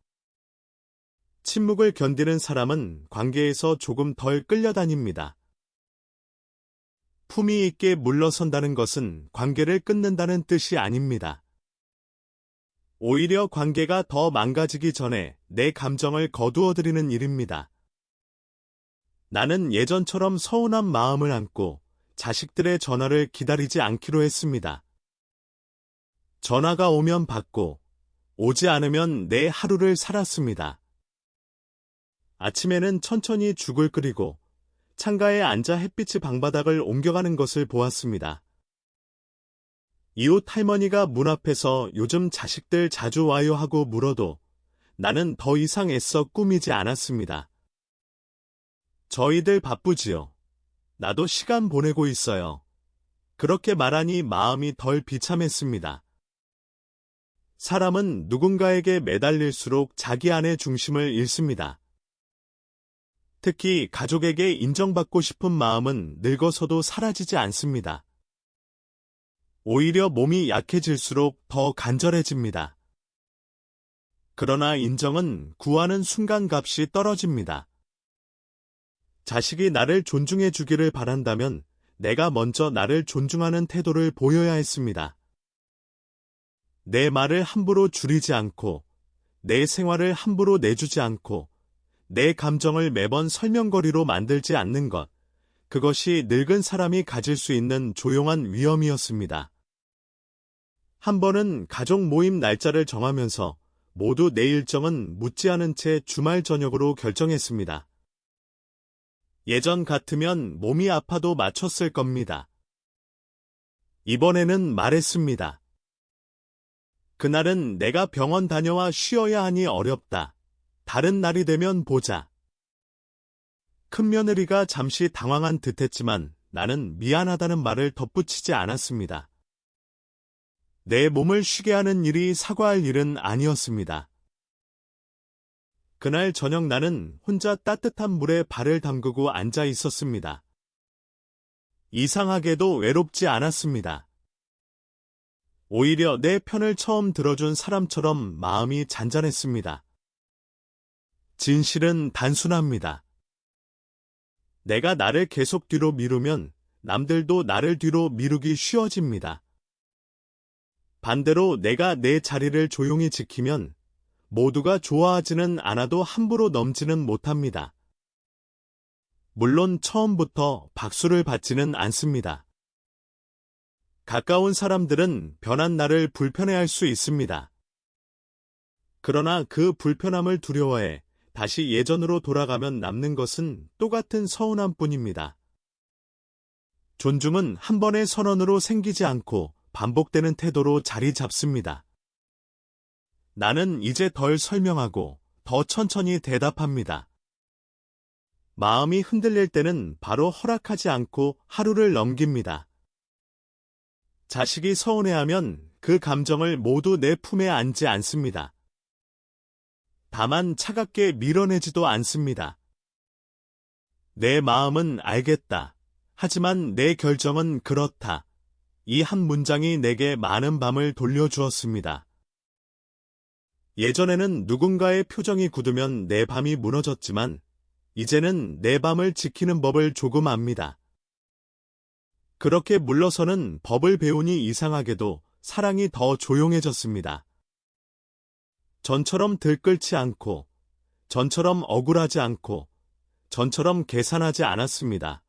침묵을 견디는 사람은 관계에서 조금 덜 끌려다닙니다. 품위 있게 물러선다는 것은 관계를 끊는다는 뜻이 아닙니다. 오히려 관계가 더 망가지기 전에 내 감정을 거두어들이는 일입니다. 나는 예전처럼 서운한 마음을 안고 자식들의 전화를 기다리지 않기로 했습니다. 전화가 오면 받고 오지 않으면 내 하루를 살았습니다. 아침에는 천천히 죽을 끓이고 창가에 앉아 햇빛이 방바닥을 옮겨가는 것을 보았습니다. 이웃 할머니가 문 앞에서 요즘 자식들 자주 와요 하고 물어도 나는 더 이상 애써 꾸미지 않았습니다. 저희들 바쁘지요. 나도 시간 보내고 있어요. 그렇게 말하니 마음이 덜 비참했습니다. 사람은 누군가에게 매달릴수록 자기 안의 중심을 잃습니다. 특히 가족에게 인정받고 싶은 마음은 늙어서도 사라지지 않습니다. 오히려 몸이 약해질수록 더 간절해집니다. 그러나 인정은 구하는 순간 값이 떨어집니다. 자식이 나를 존중해 주기를 바란다면 내가 먼저 나를 존중하는 태도를 보여야 했습니다. 내 말을 함부로 줄이지 않고, 내 생활을 함부로 내주지 않고, 내 감정을 매번 설명거리로 만들지 않는 것, 그것이 늙은 사람이 가질 수 있는 조용한 위험이었습니다. 한 번은 가족 모임 날짜를 정하면서 모두 내 일정은 묻지 않은 채 주말 저녁으로 결정했습니다. 예전 같으면 몸이 아파도 맞췄을 겁니다. 이번에는 말했습니다. 그날은 내가 병원 다녀와 쉬어야 하니 어렵다. 다른 날이 되면 보자. 큰며느리가 잠시 당황한 듯했지만 나는 미안하다는 말을 덧붙이지 않았습니다. 내 몸을 쉬게 하는 일이 사과할 일은 아니었습니다. 그날 저녁 나는 혼자 따뜻한 물에 발을 담그고 앉아 있었습니다. 이상하게도 외롭지 않았습니다. 오히려 내 편을 처음 들어준 사람처럼 마음이 잔잔했습니다. 진실은 단순합니다. 내가 나를 계속 뒤로 미루면 남들도 나를 뒤로 미루기 쉬워집니다. 반대로 내가 내 자리를 조용히 지키면 모두가 좋아하지는 않아도 함부로 넘지는 못합니다. 물론 처음부터 박수를 받지는 않습니다. 가까운 사람들은 변한 나를 불편해할 수 있습니다. 그러나 그 불편함을 두려워해 다시 예전으로 돌아가면 남는 것은 똑같은 서운함뿐입니다. 존중은 한 번의 선언으로 생기지 않고 반복되는 태도로 자리 잡습니다. 나는 이제 덜 설명하고 더 천천히 대답합니다. 마음이 흔들릴 때는 바로 허락하지 않고 하루를 넘깁니다. 자식이 서운해하면 그 감정을 모두 내 품에 안지 않습니다. 다만 차갑게 밀어내지도 않습니다. 내 마음은 알겠다. 하지만 내 결정은 그렇다. 이 한 문장이 내게 많은 밤을 돌려주었습니다. 예전에는 누군가의 표정이 굳으면 내 밤이 무너졌지만 이제는 내 밤을 지키는 법을 조금 압니다. 그렇게 물러서는 법을 배우니 이상하게도 사랑이 더 조용해졌습니다. 전처럼 들끓지 않고, 전처럼 억울하지 않고, 전처럼 계산하지 않았습니다.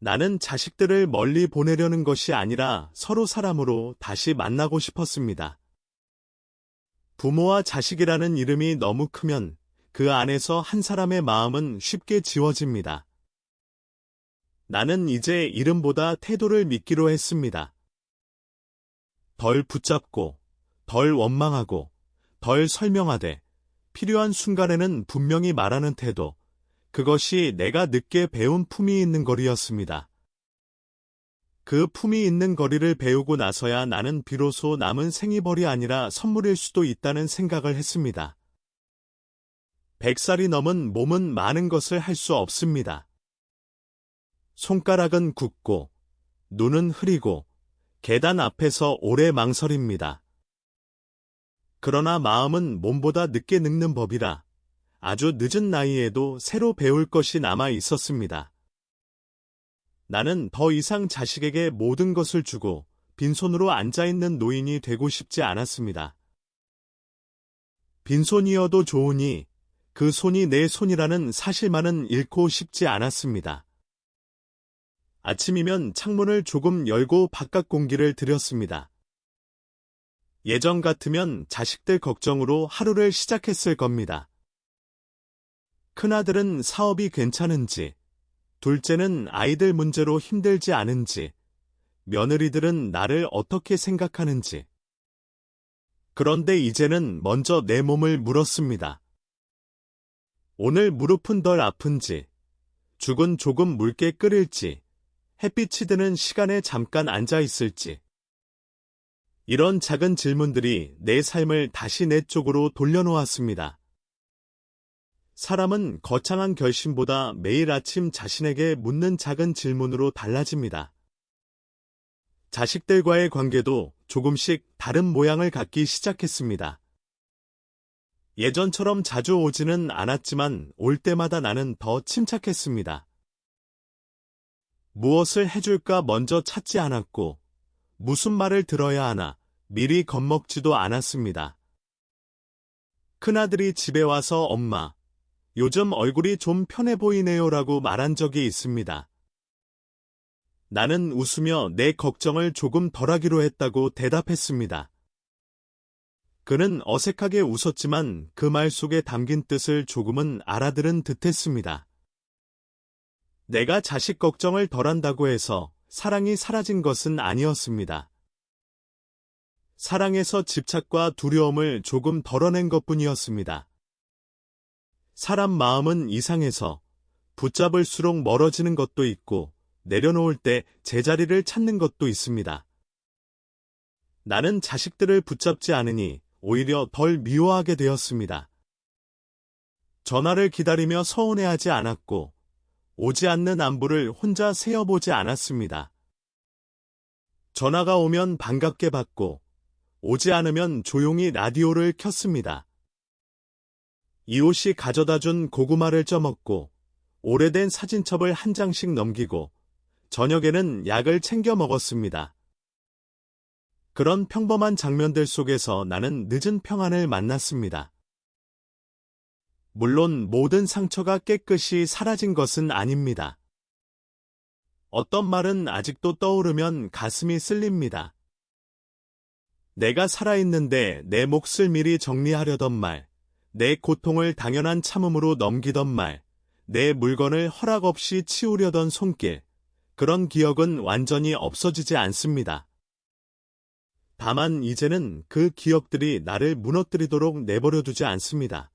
나는 자식들을 멀리 보내려는 것이 아니라 서로 사람으로 다시 만나고 싶었습니다. 부모와 자식이라는 이름이 너무 크면 그 안에서 한 사람의 마음은 쉽게 지워집니다. 나는 이제 이름보다 태도를 믿기로 했습니다. 덜 붙잡고, 덜 원망하고, 덜 설명하되, 필요한 순간에는 분명히 말하는 태도, 그것이 내가 늦게 배운 품이 있는 거리였습니다. 그 품이 있는 거리를 배우고 나서야 나는 비로소 남은 생이벌이 아니라 선물일 수도 있다는 생각을 했습니다. 100살이 넘은 몸은 많은 것을 할 수 없습니다. 손가락은 굳고, 눈은 흐리고, 계단 앞에서 오래 망설입니다. 그러나 마음은 몸보다 늦게 늙는 법이라 아주 늦은 나이에도 새로 배울 것이 남아 있었습니다. 나는 더 이상 자식에게 모든 것을 주고 빈손으로 앉아있는 노인이 되고 싶지 않았습니다. 빈손이어도 좋으니 그 손이 내 손이라는 사실만은 잃고 싶지 않았습니다. 아침이면 창문을 조금 열고 바깥 공기를 들였습니다. 예전 같으면 자식들 걱정으로 하루를 시작했을 겁니다. 큰아들은 사업이 괜찮은지, 둘째는 아이들 문제로 힘들지 않은지, 며느리들은 나를 어떻게 생각하는지. 그런데 이제는 먼저 내 몸을 물었습니다. 오늘 무릎은 덜 아픈지, 죽은 조금 묽게 끓일지, 햇빛이 드는 시간에 잠깐 앉아 있을지. 이런 작은 질문들이 내 삶을 다시 내 쪽으로 돌려놓았습니다. 사람은 거창한 결심보다 매일 아침 자신에게 묻는 작은 질문으로 달라집니다. 자식들과의 관계도 조금씩 다른 모양을 갖기 시작했습니다. 예전처럼 자주 오지는 않았지만 올 때마다 나는 더 침착했습니다. 무엇을 해줄까 먼저 찾지 않았고 무슨 말을 들어야 하나 미리 겁먹지도 않았습니다. 큰아들이 집에 와서 엄마, 요즘 얼굴이 좀 편해 보이네요라고 말한 적이 있습니다. 나는 웃으며 내 걱정을 조금 덜하기로 했다고 대답했습니다. 그는 어색하게 웃었지만 그 말 속에 담긴 뜻을 조금은 알아들은 듯했습니다. 내가 자식 걱정을 덜한다고 해서 사랑이 사라진 것은 아니었습니다. 사랑에서 집착과 두려움을 조금 덜어낸 것뿐이었습니다. 사람 마음은 이상해서 붙잡을수록 멀어지는 것도 있고 내려놓을 때 제자리를 찾는 것도 있습니다. 나는 자식들을 붙잡지 않으니 오히려 덜 미워하게 되었습니다. 전화를 기다리며 서운해하지 않았고 오지 않는 안부를 혼자 세어보지 않았습니다. 전화가 오면 반갑게 받고 오지 않으면 조용히 라디오를 켰습니다. 이웃이 가져다준 고구마를 쪄먹고 오래된 사진첩을 한 장씩 넘기고 저녁에는 약을 챙겨 먹었습니다. 그런 평범한 장면들 속에서 나는 늦은 평안을 만났습니다. 물론 모든 상처가 깨끗이 사라진 것은 아닙니다. 어떤 말은 아직도 떠오르면 가슴이 쓸립니다. 내가 살아있는데 내 몫을 미리 정리하려던 말, 내 고통을 당연한 참음으로 넘기던 말, 내 물건을 허락 없이 치우려던 손길, 그런 기억은 완전히 없어지지 않습니다. 다만 이제는 그 기억들이 나를 무너뜨리도록 내버려두지 않습니다.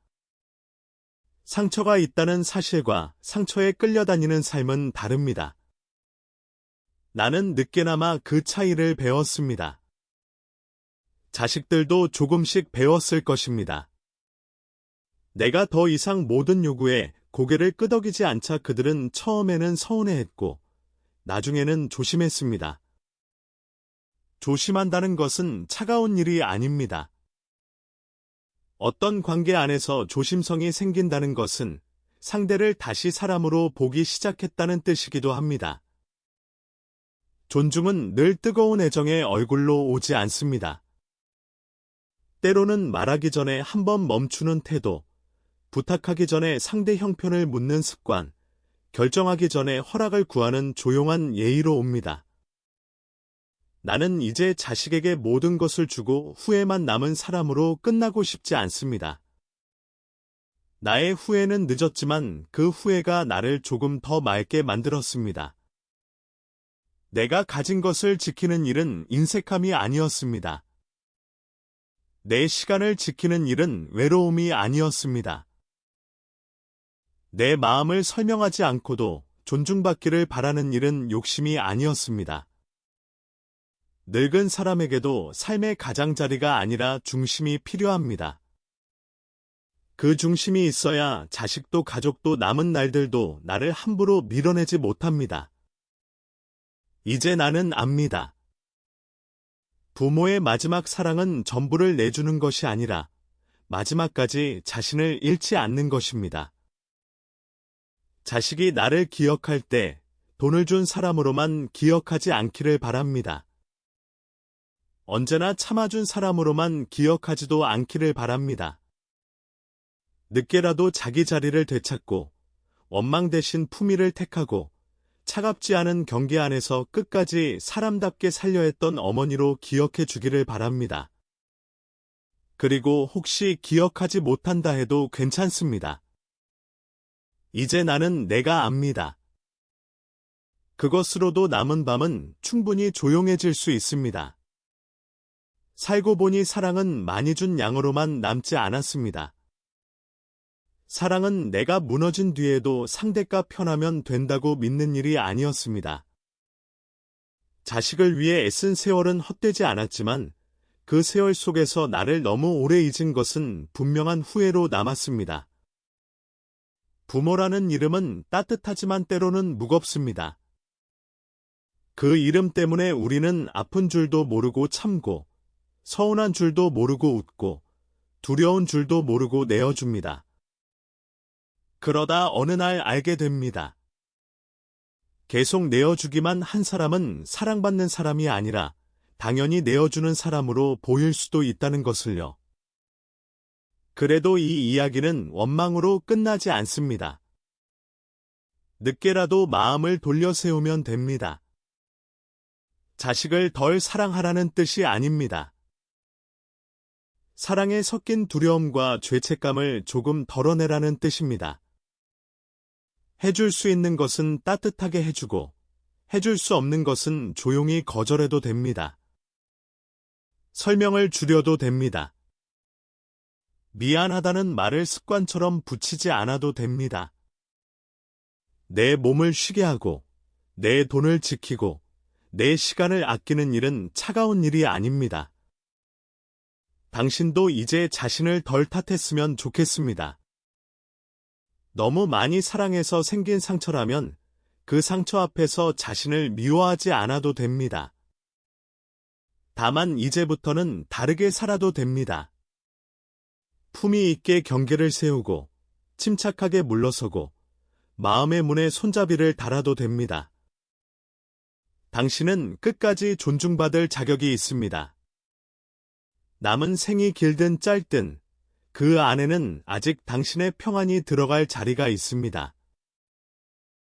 상처가 있다는 사실과 상처에 끌려다니는 삶은 다릅니다. 나는 늦게나마 그 차이를 배웠습니다. 자식들도 조금씩 배웠을 것입니다. 내가 더 이상 모든 요구에 고개를 끄덕이지 않자 그들은 처음에는 서운해했고 나중에는 조심했습니다. 조심한다는 것은 차가운 일이 아닙니다. 어떤 관계 안에서 조심성이 생긴다는 것은 상대를 다시 사람으로 보기 시작했다는 뜻이기도 합니다. 존중은 늘 뜨거운 애정의 얼굴로 오지 않습니다. 때로는 말하기 전에 한번 멈추는 태도, 부탁하기 전에 상대 형편을 묻는 습관, 결정하기 전에 허락을 구하는 조용한 예의로 옵니다. 나는 이제 자식에게 모든 것을 주고 후회만 남은 사람으로 끝나고 싶지 않습니다. 나의 후회는 늦었지만 그 후회가 나를 조금 더 맑게 만들었습니다. 내가 가진 것을 지키는 일은 인색함이 아니었습니다. 내 시간을 지키는 일은 외로움이 아니었습니다. 내 마음을 설명하지 않고도 존중받기를 바라는 일은 욕심이 아니었습니다. 늙은 사람에게도 삶의 가장자리가 아니라 중심이 필요합니다. 그 중심이 있어야 자식도 가족도 남은 날들도 나를 함부로 밀어내지 못합니다. 이제 나는 압니다. 부모의 마지막 사랑은 전부를 내주는 것이 아니라 마지막까지 자신을 잃지 않는 것입니다. 자식이 나를 기억할 때 돈을 준 사람으로만 기억하지 않기를 바랍니다. 언제나 참아준 사람으로만 기억하지도 않기를 바랍니다. 늦게라도 자기 자리를 되찾고 원망 대신 품위를 택하고 차갑지 않은 경계 안에서 끝까지 사람답게 살려 했던 어머니로 기억해 주기를 바랍니다. 그리고 혹시 기억하지 못한다 해도 괜찮습니다. 이제 나는 내가 압니다. 그것으로도 남은 밤은 충분히 조용해질 수 있습니다. 살고 보니 사랑은 많이 준 양으로만 남지 않았습니다. 사랑은 내가 무너진 뒤에도 상대가 편하면 된다고 믿는 일이 아니었습니다. 자식을 위해 애쓴 세월은 헛되지 않았지만 그 세월 속에서 나를 너무 오래 잊은 것은 분명한 후회로 남았습니다. 부모라는 이름은 따뜻하지만 때로는 무겁습니다. 그 이름 때문에 우리는 아픈 줄도 모르고 참고 서운한 줄도 모르고 웃고 두려운 줄도 모르고 내어줍니다. 그러다 어느 날 알게 됩니다. 계속 내어주기만 한 사람은 사랑받는 사람이 아니라 당연히 내어주는 사람으로 보일 수도 있다는 것을요. 그래도 이 이야기는 원망으로 끝나지 않습니다. 늦게라도 마음을 돌려 세우면 됩니다. 자식을 덜 사랑하라는 뜻이 아닙니다. 사랑에 섞인 두려움과 죄책감을 조금 덜어내라는 뜻입니다. 해줄 수 있는 것은 따뜻하게 해주고 해줄 수 없는 것은 조용히 거절해도 됩니다. 설명을 줄여도 됩니다. 미안하다는 말을 습관처럼 붙이지 않아도 됩니다. 내 몸을 쉬게 하고, 내 돈을 지키고, 내 시간을 아끼는 일은 차가운 일이 아닙니다. 당신도 이제 자신을 덜 탓했으면 좋겠습니다. 너무 많이 사랑해서 생긴 상처라면 그 상처 앞에서 자신을 미워하지 않아도 됩니다. 다만 이제부터는 다르게 살아도 됩니다. 품위 있게 경계를 세우고 침착하게 물러서고 마음의 문에 손잡이를 달아도 됩니다. 당신은 끝까지 존중받을 자격이 있습니다. 남은 생이 길든 짧든 그 안에는 아직 당신의 평안이 들어갈 자리가 있습니다.